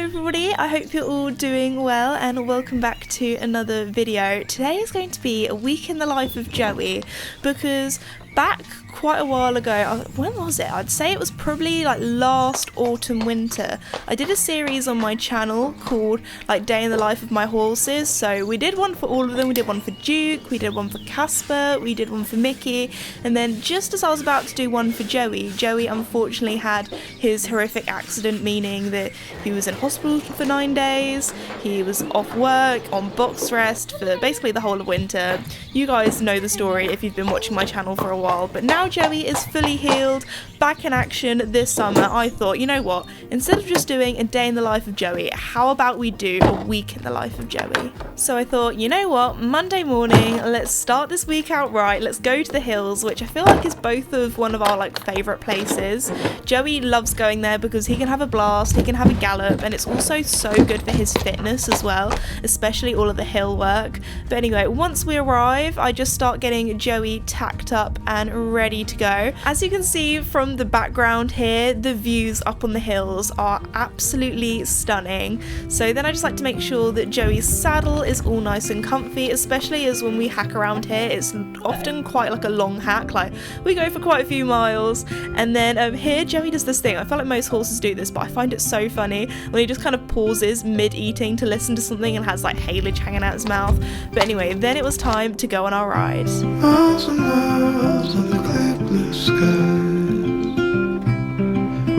everybody, I hope you're all doing well and welcome back to another video. Today is going to be a week in the life of Joey because back quite a while ago, when was it? I'd say it was probably like last autumn winter. I did a series on my channel called like Day in the Life of My Horses. So we did one for all of them. We did one for Duke, we did one for Casper, we did one for Mickey, and then just as I was about to do one for Joey, Joey unfortunately had his horrific accident, meaning that he was in hospital for 9 days, he was off work, on box rest for basically the whole of winter. You guys know the story if you've been watching my channel for a while, but now Joey is fully healed, back in action this summer. I thought, you know what, instead of just doing a day in the life of Joey, how about we do a week in the life of Joey? So I thought, you know what, Monday morning, let's start this week out right, let's go to the hills, which I feel like is both of one of our like favourite places. Joey loves going there because he can have a blast, he can have a gallop, and it's also so good for his fitness as well, especially all of the hill work. But anyway, once we arrive, I just start getting Joey tacked up and ready to go. As you can see from the background here, the views up on the hills are absolutely stunning. So then I just like to make sure that Joey's saddle is all nice and comfy, especially as when we hack around here, it's often quite like a long hack, like we go for quite a few miles. And then here Joey does this thing, I feel like most horses do this, but I find it so funny when he just kind of pauses mid-eating to listen to something and has like haylage hanging out his mouth. But anyway, then it was time to go on our ride. Miles and miles on the clear blue skies,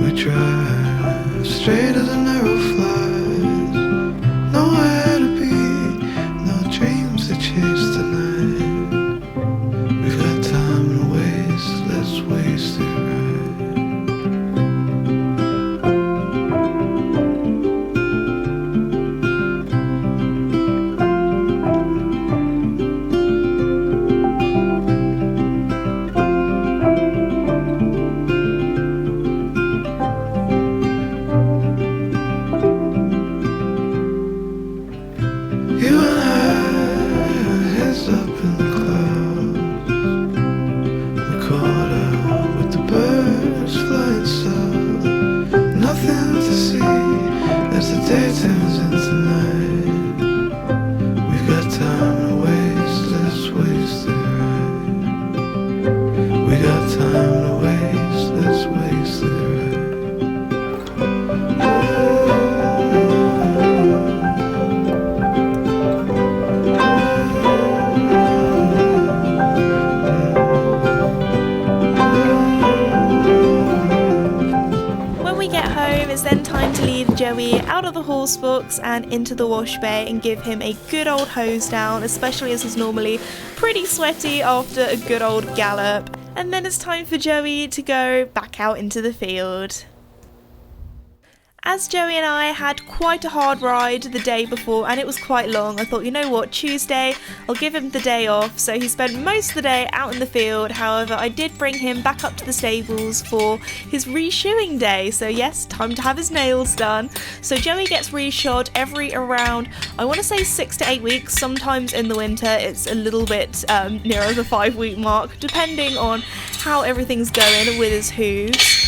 we drive straight as an arrow flies. Nowhere to be, no dreams to chase tonight. We've got time to waste, let's waste it right. You and I, heads up in the clouds, we caught out with the birds flying south. Nothing to see as the day turns into night. We've got time to waste, let's waste it right. We got time to waste, let's waste it right. It's then time to lead Joey out of the horse box and into the wash bay and give him a good old hose down, especially as he's normally pretty sweaty after a good old gallop. And then it's time for Joey to go back out into the field. As Joey and I had quite a hard ride the day before and it was quite long, I thought, you know what, Tuesday, I'll give him the day off. So he spent most of the day out in the field. However, I did bring him back up to the stables for his reshoeing day. So yes, time to have his nails done. So Joey gets reshod every around, I want to say 6 to 8 weeks. Sometimes in the winter it's a little bit nearer the 5-week mark, depending on how everything's going with his hooves.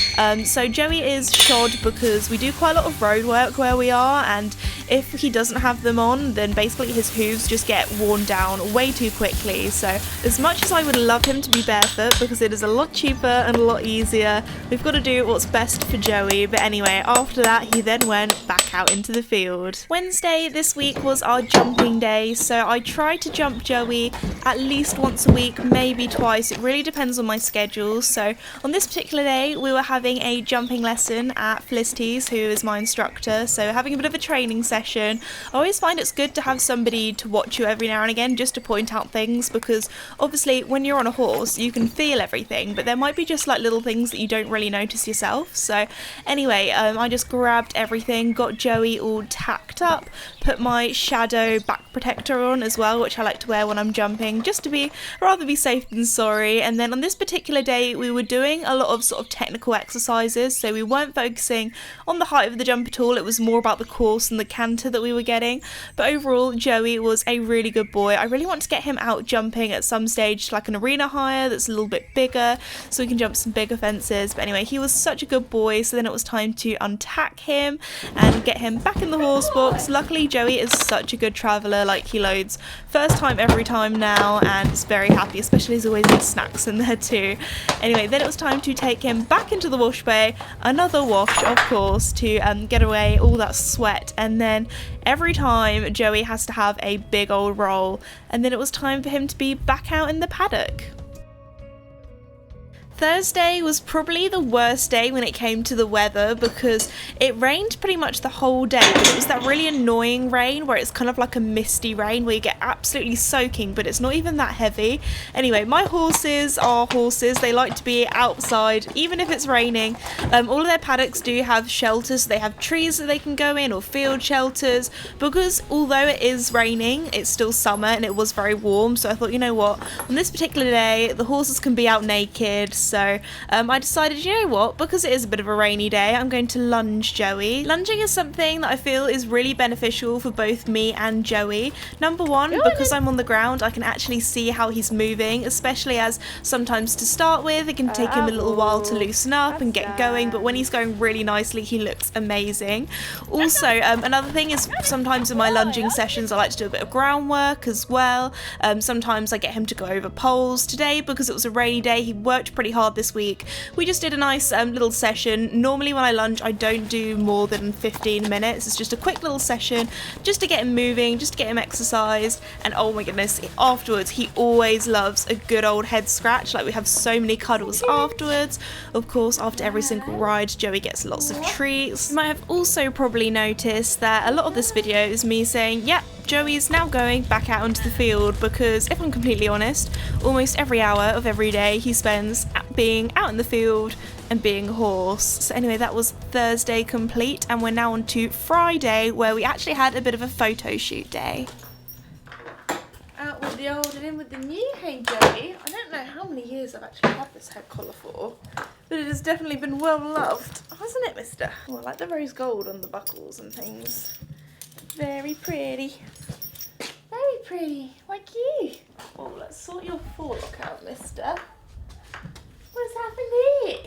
So Joey is shod because we do quite a lot of road work where we are, and if he doesn't have them on, then basically his hooves just get worn down way too quickly. So as much as I would love him to be barefoot because it is a lot cheaper and a lot easier, we've got to do what's best for Joey. But anyway, after that he then went back out into the field. Wednesday this week was our jumping day, so I try to jump Joey at least once a week, maybe twice. It really depends on my schedule. So on this particular day we were having a jumping lesson at Felicity's, who is my instructor, so having a bit of a training session. I always find it's good to have somebody to watch you every now and again just to point out things, because obviously when you're on a horse you can feel everything, but there might be just like little things that you don't really notice yourself. So anyway, I just grabbed everything, got Joey all tacked up, put my shadow back protector on as well, which I like to wear when I'm jumping just to rather be safe than sorry. And then on this particular day we were doing a lot of sort of technical exercises, so we weren't focusing on the height of the jump at all. It was more about the course and the canter that we were getting. But overall, Joey was a really good boy. I really want to get him out jumping at some stage, like an arena hire that's a little bit bigger, so we can jump some bigger fences. But anyway, he was such a good boy, so then it was time to untack him and get him back in the horse box. Luckily, Joey is such a good traveller, like he loads first time every time now, and is very happy, especially as always got snacks in there too. Anyway, then it was time to take him back into the wash bay, another wash of course, to get away all that sweat, and then every time Joey has to have a big old roll, and then it was time for him to be back out in the paddock. Thursday was probably the worst day when it came to the weather because it rained pretty much the whole day, but it was that really annoying rain where it's kind of like a misty rain where you get absolutely soaking, but it's not even that heavy. Anyway, my horses are horses. They like to be outside even if it's raining. All of their paddocks do have shelters. They have trees that they can go in, or field shelters, because although it is raining, it's still summer and it was very warm. So I thought, you know what, on this particular day the horses can be out naked. So I decided, you know what, because it is a bit of a rainy day, I'm going to lunge Joey. Lunging is something that I feel is really beneficial for both me and Joey. Number one, because I'm on the ground, I can actually see how he's moving, especially as sometimes to start with, it can take him a little while to loosen up and get going, but when he's going really nicely, he looks amazing. Also, another thing is sometimes in my lunging sessions, I like to do a bit of groundwork as well. Sometimes I get him to go over poles. Today, because it was a rainy day, he worked pretty hard this week. We just did a nice little session. Normally when I lunge, I don't do more than 15 minutes. It's just a quick little session just to get him moving, just to get him exercised. And oh my goodness, afterwards he always loves a good old head scratch. Like, we have so many cuddles afterwards. Of course, after every single ride, Joey gets lots of treats. You might have also probably noticed that a lot of this video is me saying, yep, Joey's now going back out into the field, because if I'm completely honest, almost every hour of every day he spends being out in the field and being a horse. So anyway, that was Thursday complete, and we're now on to Friday, where we actually had a bit of a photo shoot day. Out with the old and in with the new. Hey Joey, I don't know how many years I've actually had this head collar for, but it has definitely been well loved, hasn't it, mister? Oh, I like the rose gold on the buckles and things. Very pretty. Very pretty, like you. Oh, let's sort your forelock out, mister. What's happened here?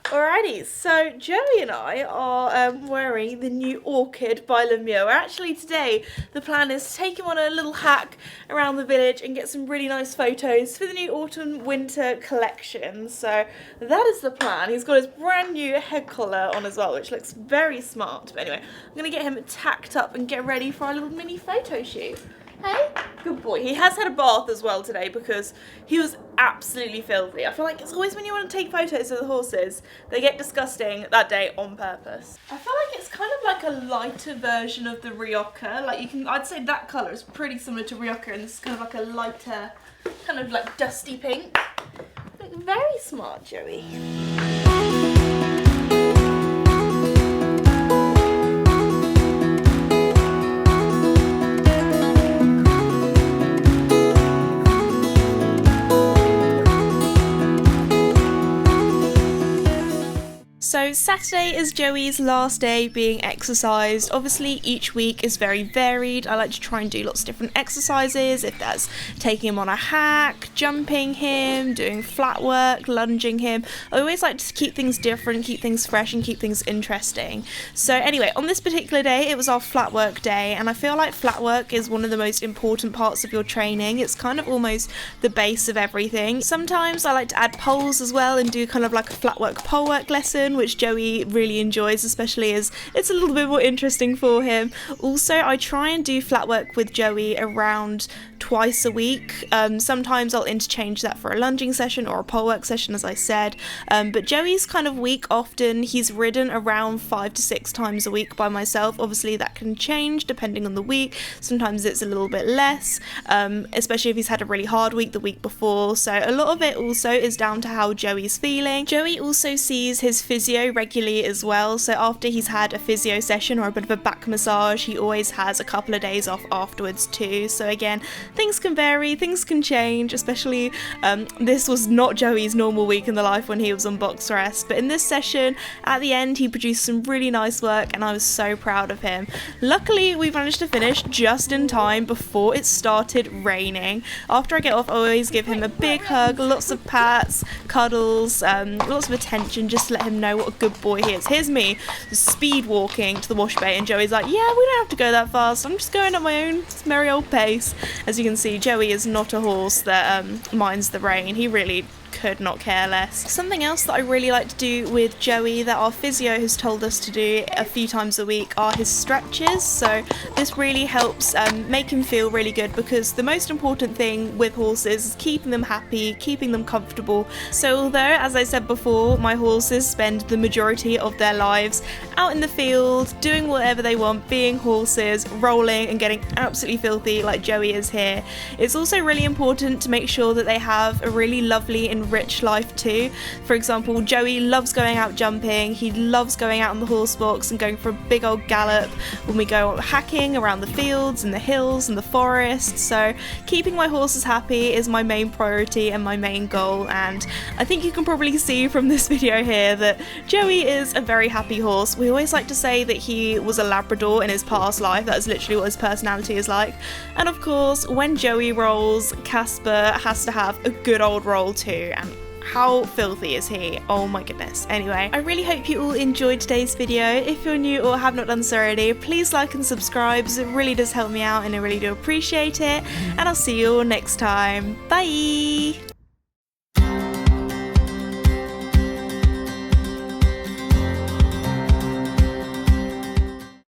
Alrighty, so Joey and I are wearing the new Orchid by Lemieux. Actually today, the plan is to take him on a little hack around the village and get some really nice photos for the new autumn-winter collection. So that is the plan. He's got his brand new head collar on as well, which looks very smart. But anyway, I'm going to get him tacked up and get ready for our little mini photo shoot. Hey, good boy. He has had a bath as well today because he was absolutely filthy. I feel like it's always when you want to take photos of the horses, they get disgusting that day on purpose. I feel like it's kind of like a lighter version of the Rioja. Like, I'd say that colour is pretty similar to Rioja, and this is kind of like a lighter, kind of like dusty pink. Very smart, Joey. So Saturday is Joey's last day being exercised. Obviously each week is very varied. I like to try and do lots of different exercises, if that's taking him on a hack, jumping him, doing flat work, lunging him. I always like to keep things different, keep things fresh and keep things interesting. So anyway, on this particular day it was our flat work day, and I feel like flat work is one of the most important parts of your training. It's kind of almost the base of everything. Sometimes I like to add poles as well and do kind of like a flat work pole work lesson, which Joey really enjoys, especially as it's a little bit more interesting for him. Also, I try and do flat work with Joey around twice a week. Sometimes I'll interchange that for a lunging session or a pole work session, as I said. But Joey's kind of week often, he's ridden around 5 to 6 times a week by myself. Obviously that can change depending on the week. Sometimes it's a little bit less, especially if he's had a really hard week the week before. So a lot of it also is down to how Joey's feeling. Joey also sees his physio regularly as well, so after he's had a physio session or a bit of a back massage, he always has a couple of days off afterwards too. So again, things can vary, things can change, especially this was not Joey's normal week in the life when he was on box rest, but in this session at the end he produced some really nice work and I was so proud of him. Luckily we managed to finish just in time before it started raining. After I get off I always give him a big hug, lots of pats, cuddles, lots of attention just to let him know what a good boy he is. Here's me speed walking to the wash bay and Joey's like, yeah, we don't have to go that fast, I'm just going at my own merry old pace. As you can see, Joey is not a horse that minds the rain. He really could not care less. Something else that I really like to do with Joey that our physio has told us to do a few times a week are his stretches. So this really helps make him feel really good, because the most important thing with horses is keeping them happy, keeping them comfortable. So although, as I said before, my horses spend the majority of their lives out in the field doing whatever they want, being horses, rolling and getting absolutely filthy like Joey is here, it's also really important to make sure that they have a really lovely and rich life too. For example, Joey loves going out jumping, he loves going out on the horse box and going for a big old gallop when we go hacking around the fields and the hills and the forest. So keeping my horses happy is my main priority and my main goal, and I think you can probably see from this video here that Joey is a very happy horse. We always like to say that he was a Labrador in his past life, that is literally what his personality is like, and of course when Joey rolls, Casper has to have a good old roll too. And how filthy is he? Oh my goodness. Anyway, I really hope you all enjoyed today's video. If you're new or have not done so already, please like and subscribe, because it really does help me out and I really do appreciate it. And I'll see you all next time. Bye!